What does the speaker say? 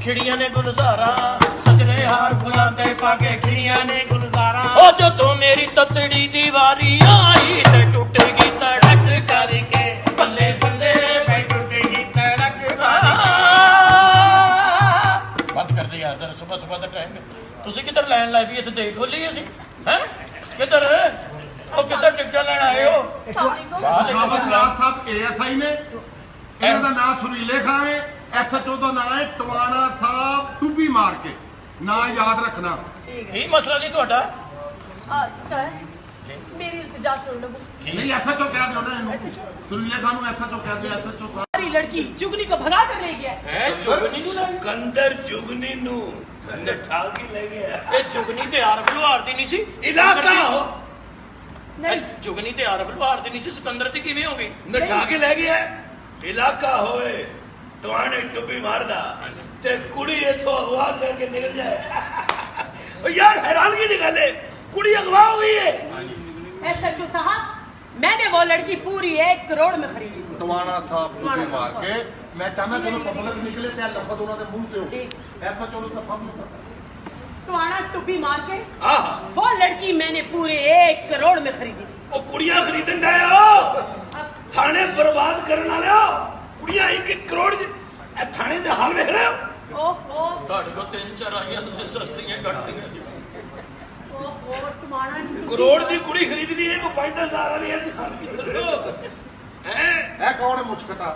खिड़ियां ने गुलजारा सजरे हार फुलां ते पाके खिड़ियां ने गुलजारा ओ जदों मेरी ततड़ी दी वारी आई ते टुटेगी तड़क करके बल्ले बल्ले मैं टुटेगी तड़क करके बंद कर दे यार जरा सुबह सुबह दा टाइम तुसी किधर लाइन लाई दी इत्थे देख खोली असी हैं किधर ओ किधर टिकट लेन आए हो साहब ASI ने इन्हां दा नाम सुरीले खान है SHO का नाम है टवाना साहब टुब्बी मार के ना याद रखना की मसला नहीं ਤੁਹਾਡਾ सर मेरी इल्तिजा सुन लो नहीं SHO कह दो ना इन्हें सुरीले खान को SHO कह दो SHO साहब हमारी लड़की जुगनी को भगा कर ले गया है जुगनी सिकंदर जुगनी नु नठा के ले गया ये जुगनी ते आरफ लोहार दी नहीं सी इलाका हो नहीं जुगनी ते आरफ लोहार दी नहीं सी सिकंदर दी किवें हो गई नठा के ले गया इलाका होए टवाने टुब्बी मारदा ते कुड़ी इथों अगवा करके निकल जाए यार हैरानगी की गल है कुड़ी अगवा हो गई है SHO साहब मैंने वो लड़की पूरी 1 करोड़ में खरीदी थी टवाना साहब टुब्बी मार के मैं चाहना चलो पब्लिक निकले ते लफज उन्हां दे मुंह ते हो SHO नु तो सब टवाना टुब्बी मार के आहा वो लड़की मैंने पूरे 1 करोड़ में खरीदी थी ओ कुड़ियां खरीदन दे हो थाने बर्बाद करने वाले हो कुड़ियां 1 करोड़ थाने दे हाल वेख रहे हो ओहो ਤੁਹਾਡੇ ਕੋਲ 3-4 ਆਈਆਂ ਤੁਸੀਂ ਸਸਤੀਆਂ ਕੱਢਦੀਆਂ ਸੀ ओहो टवाना करोड़ दी कुड़ी खरीदनी है को 5-10 हज़ार वाली है हैं है कौन है मुचकटा